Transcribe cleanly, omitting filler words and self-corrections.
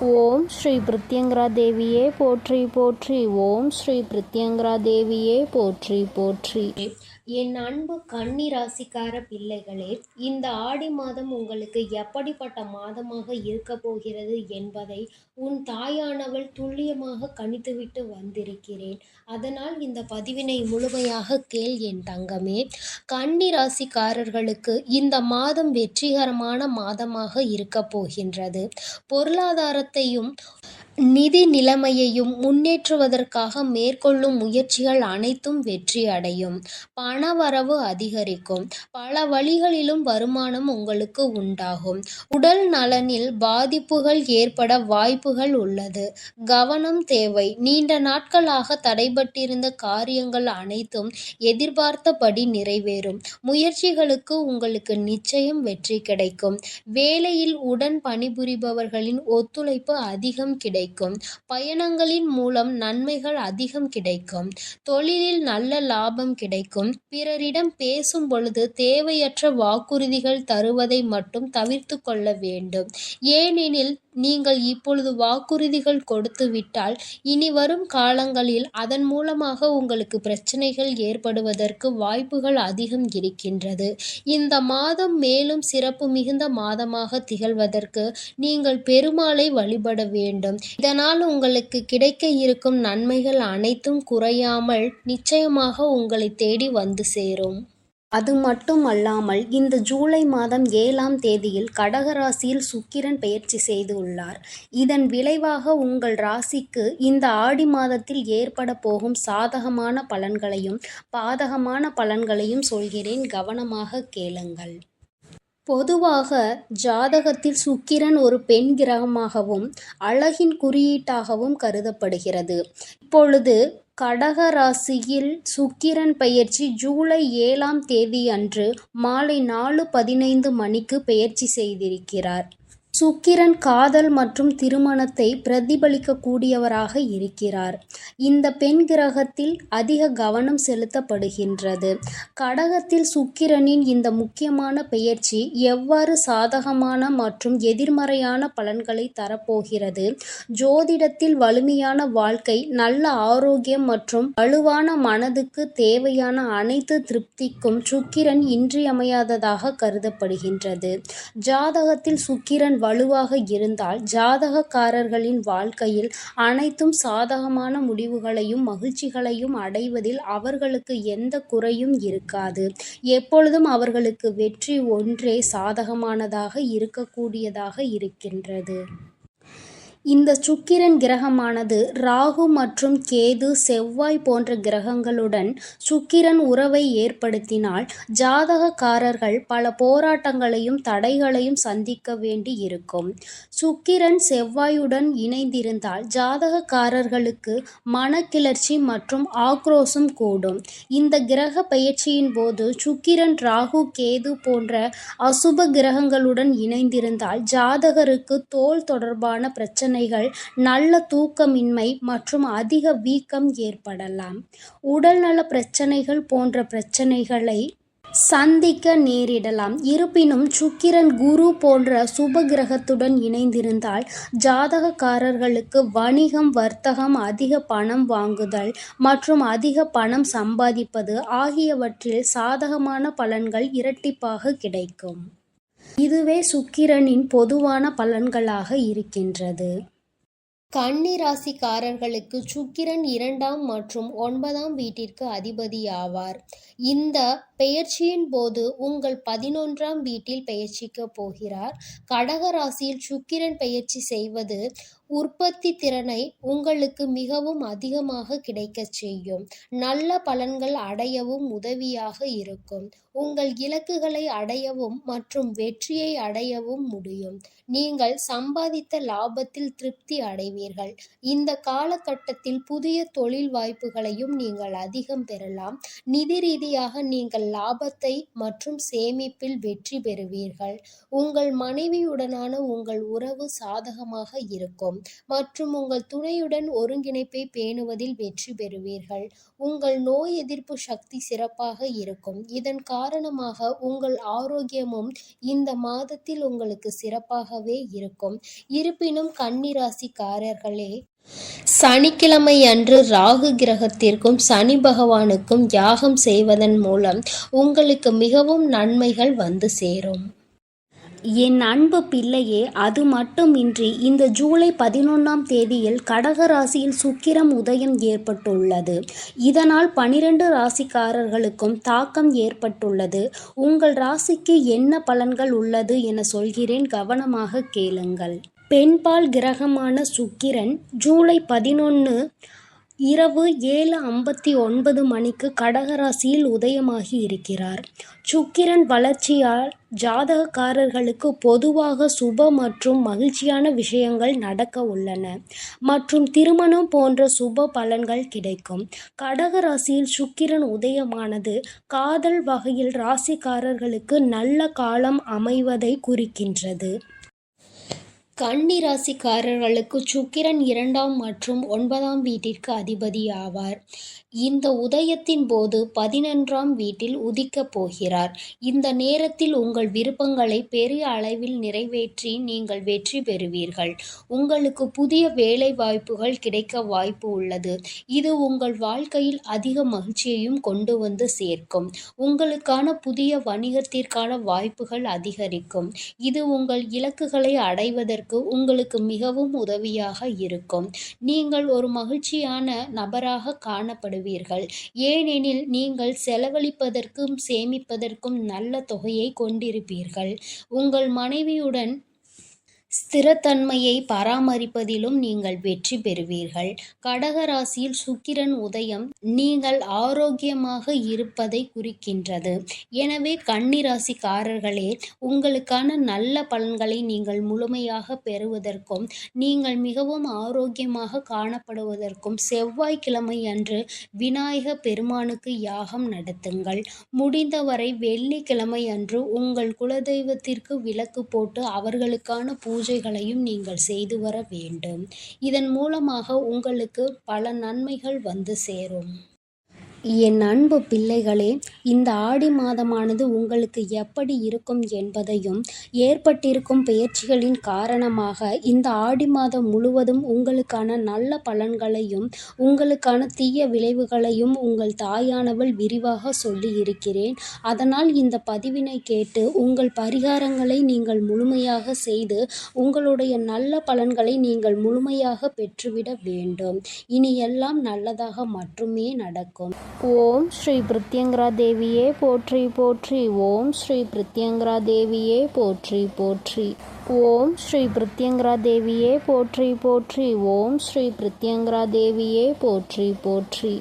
ஓம் ஸ்ரீ பிருத்யங்கரா தேவியே போற்றி போற்றி. ஓம் ஸ்ரீ பிருத்யங்கரா தேவியே போற்றி போற்றி. என் அன்பு கன்னி ராசிக்கார பிள்ளைகளே, இந்த ஆடி மாதம் உங்களுக்கு எப்படிப்பட்ட மாதமாக இருக்க போகிறது என்பதை உன் தாயானவள் துல்லியமாக கணித்துவிட்டு வந்திருக்கிறேன். அதனால் இந்த பதிவினை முழுமையாக கேள் என் தங்கமே. கன்னி ராசிக்காரர்களுக்கு இந்த மாதம் வெற்றிகரமான மாதமாக இருக்க போகின்றது. பொருளாதாரத்தையும் நிதி நிலைமையையும் முன்னேற்றுவதற்காக மேற்கொள்ளும் முயற்சிகள் அனைத்தும் வெற்றி அடையும். பணவரவு அதிகரிக்கும். பல வழிகளிலும் வருமானம் உங்களுக்கு உண்டாகும். உடல் நலனில் பாதிப்புகள் ஏற்பட வாய்ப்புகள் உள்ளது. கவனம் தேவை. நீண்ட நாட்களாக தடைபட்டிருந்த காரியங்கள் அனைத்தும் எதிர்பார்த்தபடி நிறைவேறும். முயற்சிகளுக்கு உங்களுக்கு நிச்சயம் வெற்றி கிடைக்கும். வேலையில் உடன் பணிபுரிபவர்களின் ஒத்துழைப்பு அதிகம் கிடைக்கும். பயணங்களின் மூலம் நன்மைகள் அதிகம் கிடைக்கும். தொழிலில் நல்ல லாபம் கிடைக்கும். பிறரிடம் பேசும் பொழுது தேவையற்ற வாக்குறுதிகள் தருவதை மட்டும் தவிர்த்து கொள்ள வேண்டும். ஏனெனில் நீங்கள் இப்பொழுது வாக்குறுதிகள் கொடுத்து விட்டால் இனி வரும் காலங்களில் அதன் மூலமாக உங்களுக்கு பிரச்சனைகள் ஏற்படுவதற்கு வாய்ப்புகள் அதிகம் இருக்கின்றது. இந்த மாதம் மேலும் சிறப்பு மிகுந்த மாதமாக திகழ்வதற்கு நீங்கள் பெருமாளை வழிபட வேண்டும். இதனால் உங்களுக்கு கிடைக்க இருக்கும் நன்மைகள் அனைத்தும் குறையாமல் நிச்சயமாக உங்களை தேடி வந்து சேரும். அது மட்டுமல்லாமல் இந்த ஜூலை மாதம் 7ஆம் தேதியில் கடக ராசியில் சுக்கிரன் பெயர்ச்சி செய்து உள்ளார். இதன் விளைவாக உங்கள் ராசிக்கு இந்த ஆடி மாதத்தில் ஏற்பட போகும் சாதகமான பலன்களையும் பாதகமான பலன்களையும் சொல்கிறேன், கவனமாக கேளுங்கள். பொதுவாக ஜாதகத்தில் சுக்கிரன் ஒரு பெண் கிரகமாகவும் அழகின் குறியீட்டாகவும் கருதப்படுகிறது. இப்பொழுது கடக ராசியில் சுக்கிரன் பெயர்ச்சி ஜூலை 7ஆம் தேதி அன்று மாலை 4:15 மணிக்கு பெயர்ச்சி செய்திருக்கிறார். சுக்கிரன் காதல் மற்றும் திருமணத்தை பிரதிபலிக்கக்கூடியவராக இருக்கிறார். இந்த பெண் கிரகத்தில் அதிக கவனம் செலுத்தப்படுகின்றது. கடகத்தில் சுக்கிரனின் இந்த முக்கியமான பெயர்ச்சி எவ்வாறு சாதகமான மற்றும் எதிர்மறையான பலன்களை தரப்போகிறது? ஜோதிடத்தில் வலிமையான வாழ்க்கை, நல்ல ஆரோக்கியம் மற்றும் வலுவான மனதுக்கு தேவையான அனைத்து திருப்திக்கும் சுக்கிரன் இன்றியமையாததாக கருதப்படுகின்றது. ஜாதகத்தில் சுக்கிரன் வலுவாக இருந்தால் ஜாதகக்காரர்களின் வாழ்க்கையில் அனைத்தும் சாதகமான முடிவுகளையும் மகிழ்ச்சிகளையும் அடைவதில் அவர்களுக்கு எந்த குறையும் இருக்காது. எப்பொழுதும் அவர்களுக்கு வெற்றி ஒன்றே சாதகமானதாக இருக்கக்கூடியதாக இருக்கின்றது. இந்த சுக்கிரன் கிரகமானது ராகு மற்றும் கேது, செவ்வாய் போன்ற கிரகங்களுடன் சுக்கிரன் உறவை ஏற்படுத்தினால் ஜாதகக்காரர்கள் பல போராட்டங்களையும் தடைகளையும் சந்திக்க வேண்டி இருக்கும். சுக்கிரன் செவ்வாயுடன் இணைந்திருந்தால் ஜாதகக்காரர்களுக்கு மனக்கிளர்ச்சி மற்றும் ஆக்ரோஷம் கூடும். இந்த கிரக பெயர்ச்சியின் போது சுக்கிரன் ராகு கேது போன்ற அசுப கிரகங்களுடன் இணைந்திருந்தால் ஜாதகருக்கு தோல் தொடர்பான பிரச்சனைகள், நல்ல தூக்கமின்மை மற்றும் அதிக வீக்கம் ஏற்படலாம். உடல்நல பிரச்சனைகள் போன்ற பிரச்சனைகளை சந்திக்க நேரிடலாம். இருப்பினும் சுக்கிரன் குரு போன்ற சுப கிரகத்துடன் இணைந்திருந்தால் ஜாதகக்காரர்களுக்கு வணிகம், வர்த்தகம், அதிக பணம் வாங்குதல் மற்றும் அதிக பணம் சம்பாதிப்பது ஆகியவற்றில் சாதகமான பலன்கள் இரட்டிப்பாக கிடைக்கும். இதுவே சுக்கிரனின் பொதுவான பலன்களாக இருக்கின்றது. கன்னி ராசிக்காரர்களுக்கு சுக்கிரன் 2ஆம் மற்றும் 9ஆம் வீட்டிற்கு அதிபதி ஆவார். இந்த பெயர்ச்சியின் போது உங்கள் 11ஆம் வீட்டில் பெயர்ச்சிக்க போகிறார். கடக ராசியில் சுக்கிரன் பெயர்ச்சி செய்வது உற்பத்தி திறனை உங்களுக்கு மிகவும் அதிகமாக கிடைக்கச் செய்யும். நல்ல பலன்கள் அடையவும் உதவியாக இருக்கும். உங்கள் இலக்குகளை அடையவும் மற்றும் வெற்றியை அடையவும் முடியும். நீங்கள் சம்பாதித்த லாபத்தில் திருப்தி அடைவீர்கள். இந்த காலகட்டத்தில் புதிய தொழில் வாய்ப்புகளையும் நீங்கள் அதிகம் பெறலாம். நிதி ரீதியாக நீங்கள் நீங்கள் லாபத்தை மற்றும் சேமிப்பில் வெற்றி பெறுவீர்கள். உங்கள் மனைவியுடனான உங்கள் உறவு சாதகமாக இருக்கும் மற்றும் உங்கள் துணையுடன் ஒருங்கிணைப்பை பேணுவதில் வெற்றி பெறுவீர்கள். உங்கள் நோய் எதிர்ப்பு சக்தி சிறப்பாக இருக்கும். இதன் காரணமாக உங்கள் ஆரோக்கியமும் இந்த மாதத்தில் உங்களுக்கு சிறப்பாகவே இருக்கும். இருப்பினும் கன்னி ராசிக்காரர்களே, சனிக்கிழமை அன்று ராகு கிரகத்திற்கும் சனி பகவானுக்கும் யாகம் செய்வதன் மூலம் உங்களுக்கு மிகவும் நன்மைகள் வந்து சேரும். என் அன்பு பிள்ளையே, அது மட்டுமின்றி இந்த ஜூலை 11ஆம் தேதியில் கடக ராசியில் சுக்கிரம் உதயம் ஏற்பட்டுள்ளது. இதனால் 12 ராசிக்காரர்களுக்கும் தாக்கம் ஏற்பட்டுள்ளது. உங்கள் ராசிக்கு என்ன பலன்கள் உள்ளது என சொல்கிறேன், கவனமாக கேளுங்கள். பெண்பால் கிரகமான சுக்கிரன் ஜூலை 11 இரவு 7:59 மணிக்கு கடகராசியில் உதயமாகி இருக்கிறார். சுக்கிரன் வளர்ச்சியால் ஜாதகக்காரர்களுக்கு பொதுவாக சுப மற்றும் மகிழ்ச்சியான விஷயங்கள் நடக்க உள்ளன மற்றும் திருமணம் போன்ற சுப பலன்கள் கிடைக்கும். கடகராசியில் சுக்கிரன் உதயமானது காதல் வகையில் ராசிக்காரர்களுக்கு நல்ல காலம் அமைவதை குறிக்கின்றது. கன்னி ராசிக்காரர்களுக்கு சுக்கிரன் 2ஆம் மற்றும் 9ஆம் வீட்டிற்கு அதிபதி ஆவார். இந்த உதயத்தின் போது 11ஆம் வீட்டில் உதிக்கப் போகிறார். இந்த நேரத்தில் உங்கள் விருப்பங்களை பெரிய அளவில் நிறைவேற்றி நீங்கள் வெற்றி பெறுவீர்கள். உங்களுக்கு புதிய வேலை வாய்ப்புகள் கிடைக்க வாய்ப்பு உள்ளது. இது உங்கள் வாழ்க்கையில் அதிக மகிழ்ச்சியையும் கொண்டு வந்து சேர்க்கும். உங்களுக்கான புதிய வணிகத்திற்கான வாய்ப்புகள் அதிகரிக்கும். இது உங்கள் இலக்குகளை அடைவதற்கு உங்களுக்கு மிகவும் உதவியாக இருக்கும். நீங்கள் ஒரு மகிழ்ச்சியான நபராக காணப்படுவீர்கள். ஏனெனில் நீங்கள் செலவழிப்பதற்கும் சேமிப்பதற்கும் நல்ல தொகையை கொண்டிருப்பீர்கள். உங்கள் மனைவியுடன் ஸ்திரத்தன்மையை பராமரிப்பதிலும் நீங்கள் வெற்றி பெறுவீர்கள். கடக ராசியில் சுக்கிரன் உதயம் நீங்கள் ஆரோக்கியமாக இருப்பதை குறிக்கின்றது. எனவே கன்னி ராசிக்காரர்களே, உங்களுக்கான நல்ல பலன்களை நீங்கள் முழுமையாக பெறுவதற்கும் நீங்கள் மிகவும் ஆரோக்கியமாக காணப்படுவதற்கும் செவ்வாய்க்கிழமை அன்று விநாயக பெருமானுக்கு யாகம் நடத்துங்கள். முடிந்தவரை வெள்ளிக்கிழமை அன்று உங்கள் குலதெய்வத்திற்கு விளக்கு போட்டு அவர்களுக்கான பூஜைகளையும் நீங்கள் செய்து வர வேண்டும். இதன் மூலமாக உங்களுக்கு பல நன்மைகள் வந்து சேரும். என் அன்பு பிள்ளைகளே, இந்த ஆடி மாதமானது உங்களுக்கு எப்படி இருக்கும் என்பதையும் ஏற்பட்டிருக்கும் பெயர்ச்சிகளின் காரணமாக இந்த ஆடி மாதம் முழுவதும் உங்களுக்கான நல்ல பலன்களையும் உங்களுக்கான தீய விளைவுகளையும் உங்கள் தாயானவள் விரிவாக சொல்லி இருக்கிறேன். அதனால் இந்த பதிவினை கேட்டு உங்கள் பரிகாரங்களை நீங்கள் முழுமையாக செய்து உங்களுடைய நல்ல பலன்களை நீங்கள் முழுமையாக பெற்றுவிட வேண்டும். இனி எல்லாம் நல்லதாக மட்டுமே நடக்கும். ஓம் ஸ்ரீ பிருத்யங்கரா தேவியே போற்றி போற்றி. ஓம் ஸ்ரீ பிருத்யங்கரா தேவியே போற்றி போற்றி. ஓம் ஸ்ரீ பிருத்யங்கரா தேவியே போற்றி போற்றி. ஓம் ஸ்ரீ பிருத்யங்கரா தேவியே போற்றி போற்றி.